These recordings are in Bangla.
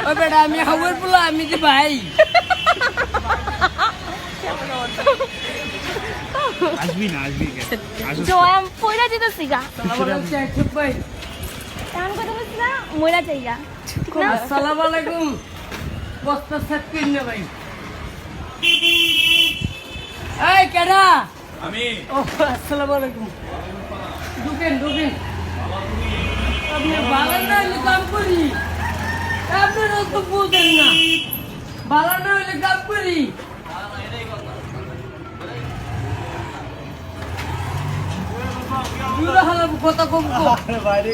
ও বেটা আমি হাওয়ার পোলা আমি কি ভাই আসবি না আসবি জয়াম পয়রা যেতেছি গা ভাই তেমন কথা বলছি না ময়রা যাইগা ঠিক না আসসালামু আলাইকুম বস্তা সেট কিন না ভাই এই কেডা আমি ও আসসালামু আলাইকুম ঢুকেন আপনি ভালো না হলে কাম করি আপনারা তো বুঝেন না ভালো না হলে কাম করি কথা কম বাইরে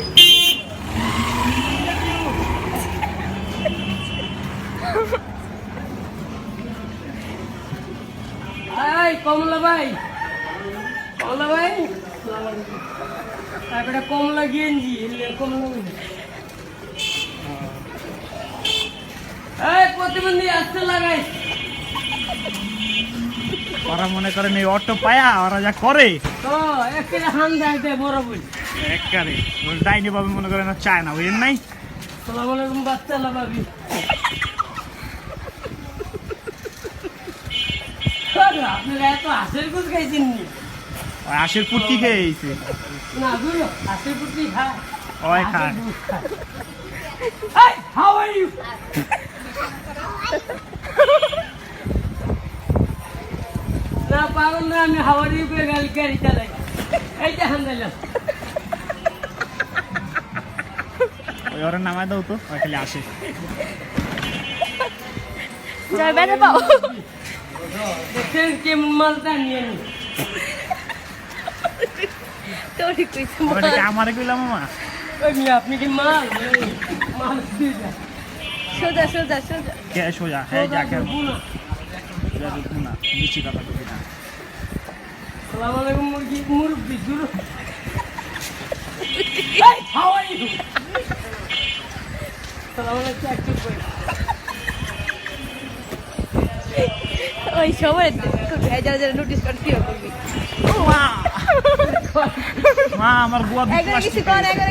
কমলা ভাই তারপরে কমলা গেঞ্জি কমলা প্রতিবন্ধী আসতে লাগাই ওরা মনে করেন এই অটো পায়া ওরা যা করে তো একে হান দেয় বড় বই একবারে ডাইনি বাবু মনে করেন চায় না বুঝেন নাই সালাম আলাইকুম বাচ্চা লাভাবি আপনারা এত হাঁসের গুড় খাইছেন নি ওই আশের পুটকি খেয়ে এইছে না বুঝলো হাঁসের পুটি খায় ওই খায় Hey, how are you? না পাগল না আমি হাওয়ার ইউ করে গাড়ি চালাই এই যে হান্দাইলাম ওই ওরা নামায় দাও তো ওই খালি আসে জয় বেড়ে পাও দেখছেন কেমন মালটা নিয়ে নি তোরই কইছে ওটা কি আমারে কইলাম মামা ওই মিয়া আপনি কি মাল দিয়ে যা সোজা কে সোজা হ্যাঁ যা কে না নিচি কথা কবি না আসসালামু আলাইকুম মুরব্বি দূর Hey, how are you? আসসালামু আলাইকুম একটু কই ওই সবাই যারা নোটিস করতে করবি মা আমার গোয়া একবার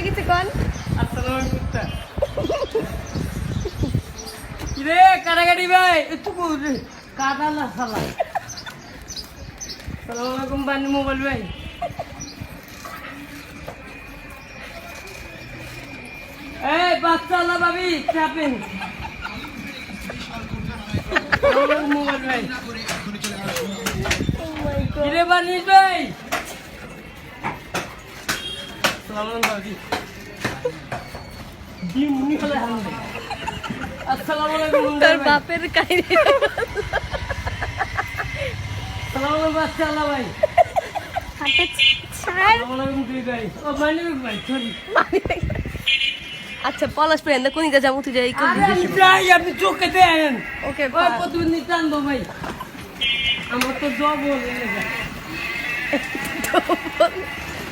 কিছু কন আসসালামু আলাইকুম কিরে কারাগাড়ি ভাই একটু রে কাদালা সালা আসসালামু আলাইকুম বানি মোবাইল ভাই এই বাচ্চালা ভাবি চাপেন মোবাইল ভাই কিরে বানিস ভাই আসসালামু আলাইকুম ভাবি ডিম নিকলে হান ভাই আসসালামু আলাইকুম তোর বাপের কাহিনী আসসালামু আলাইকুম বাচ্চালা ভাই হাতে ছাড় আসসালামু আলাইকুম তুই ভাই ও মানিক ভাই সরি আচ্ছা পলাশ পেন কোন দিকে যাবো তুই যাই আরে আমি যাই আপনি চোখে দেন ওকে ওই প্রতিদিন টান দো ভাই আমার তো জব হলে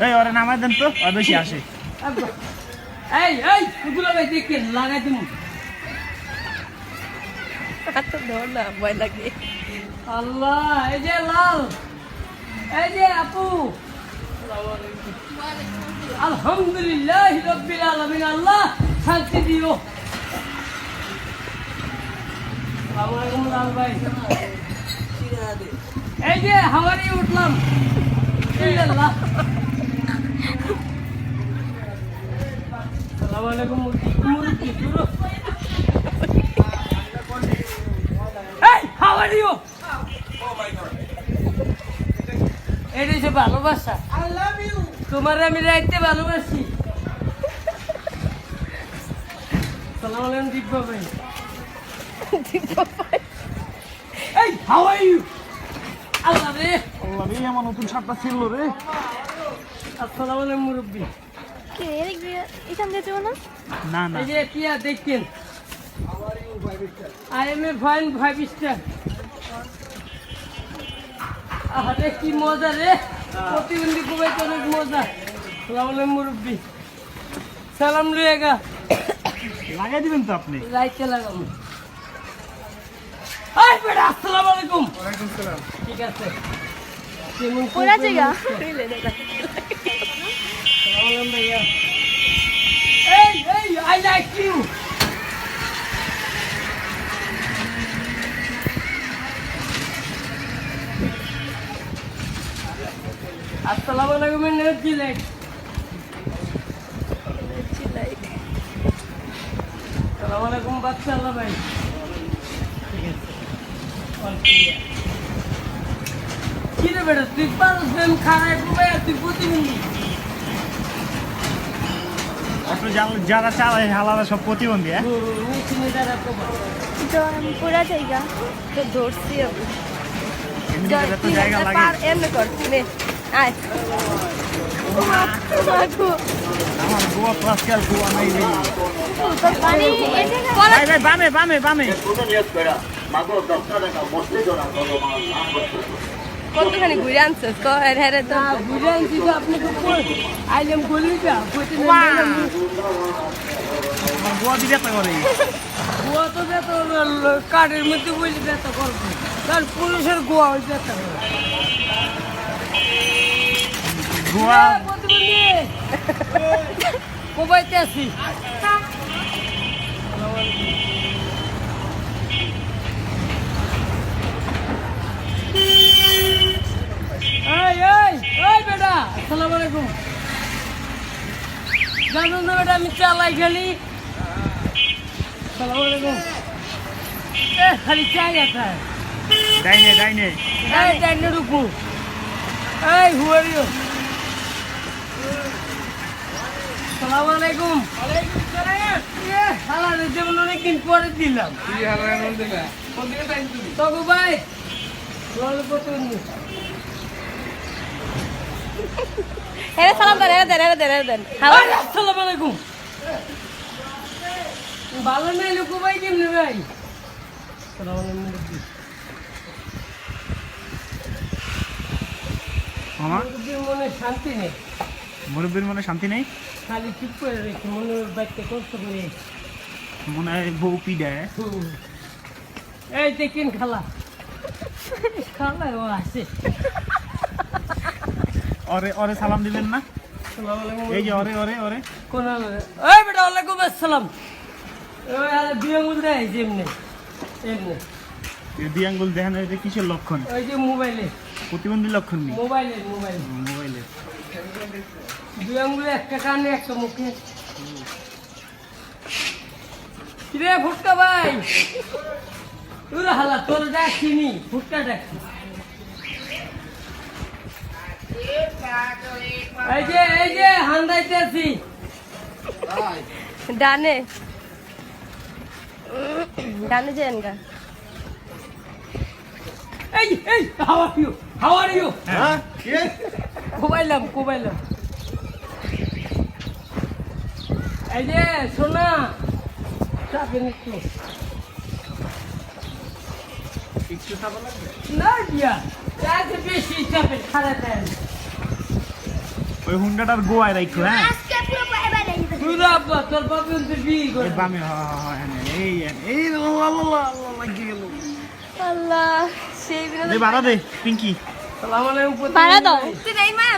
এই ওরা নামায় দেন তো ওই বেশি আসে এই এগুলো ভাই দেখেন লাগাই দিন তো ধর না ভয় লাগে আল্লাহ এই যে লাল এই যে আপু আলহামদুলিল্লাহ রাব্বিল আলামিন আল্লাহ শান্তি দিও আসসালামু আলাইকুম লাল ভাই এই যে হাওয়ারি উঠলাম আল্লাহ আসসালামু আলাইকুম মুরব্বি দূর এই হাউ আর ইউ এই যে ভালোবাসা আই লাভ ইউ তোমার আমি রাইতে ভালোবাসি আসসালামু আলাইকুম দিব্য ভাই এই হাউ আর ইউ আল্লাহ রে আমার নতুন শার্টটা ছিল রে আসসালামু আলাইকুম মুরব্বি কে এখান দিয়ে যাবো না না না এই যে কিয়া দেখতেন I M A fine 5 star আরে কি মজা রে প্রতিবন্ধী খুবই অনেক মজা আসসালামু আলাইকুম মুরব্বি সালাম লুয়েগা লাগাই দিবেন তো আপনি লাইটে লাগাবো এই বেটা আসসালামু আলাইকুম ওয়ালাইকুম সালাম ঠিক আছে কেমন ওরা জায়গা রিলে আসসালামু আলাইকুম ভাইয়া এই আই লাইক ইউ লাইট সালাম আলাইকুম বাচ্চা আল্লাহ ভাই ঠিক আছে কি রে বেটা তুই পারস না খারাপ ভাই তুই প্রতিবন্ধী আপনি যারা চালায় হালারা সব প্রতিবন্ধী হ্যাঁ মেশিনে যারা কবা তো আমি পুরা জায়গা তো ধরছি আমি এমনি তো জায়গা লাগে এমনি কর নে আয় আমার গোয়া প্লাসকাল গোয়া নাই রে পানি ভাই ভাই বামে বামে বামে কতখানি ঘুরে আনছিস তো হ্যাঁ তো বুঝে আনছি তো আপনি তো আইলাম গলিটা কইতে আমার গোয়া দিতে করে গোয়া তো যত কাঠের মধ্যে বইলে ব্যথা করবে তার পুরুষের গোয়া হয়ে ব্যথা করে গোয়া কোবাইতে আছি এই এই এই বেটা আসসালামু আলাইকুম জানো না বেটা আমি চালাই খালি আসসালামু আলাইকুম খালি চাই আছে ডাইনে ডাইনে এই ডাইনে রুকু এই হু আর ইউ আসসালামু আলাইকুম ওয়ালাইকুম সালাম হালা রে যেমন অনেকদিন পরে দিলাম কি হালা রে দিলা কোন দিকে টাইম তুমি তগো ভাই রোল পতন হ্যাঁ সালাম দেন আসসালামু আলাইকুম ভালো নাই লোকো ভাই কেমনে ভাই আসসালামু আলাইকুম আমার মনে শান্তি নেই মুরব্বীর মনে শান্তি নেই খালি চুপ করে রেখে মনে বাড়িতে কষ্ট করে মনে হয় বউ পিডায় এই দেখেন খালা খালা ও আছে ওরে ওরে সালাম দিবেন না আসসালামু আলাইকুম এই যে ওরে ওরে ওরে কোন এই বেটা ওয়ালাইকুম আসসালাম ওই আর দুই আঙুল দেয় যেমনি এমনি এই দুই আঙ্গুল দেখেন এটা কিসের লক্ষণ ওই যে মোবাইলে প্রতিবন্ধী লক্ষণ নেই মোবাইলে মোবাইলে দুই আঙুলে একটা কানে একটা মুখে কিরে ফুটকা ভাই তুই হালা তোর ডাকিনি ফুটকা ডাকি এই যে হান্দাইতে আছি ডানে যান গা এই হাউ আর ইউ হ্যাঁ কোবাইলাম এই যে সোনা চাপেন একটু একটু খাবার লাগবে না দিয়া চাপে বেশি চাপেন খারাপ দেন ওই হুন্ডাটার গোয়ায় রাখো হ্যাঁ তুই আব্বা তোর বাবা কিন্তু বিয়ে করে এই বামে এই এই আল্লাহ লাগিয়ে গেল আল্লাহ সেই দে বাড়া দে পিঙ্কি সালাম আলাইকুম ভাড়া দাও তুই নাই মা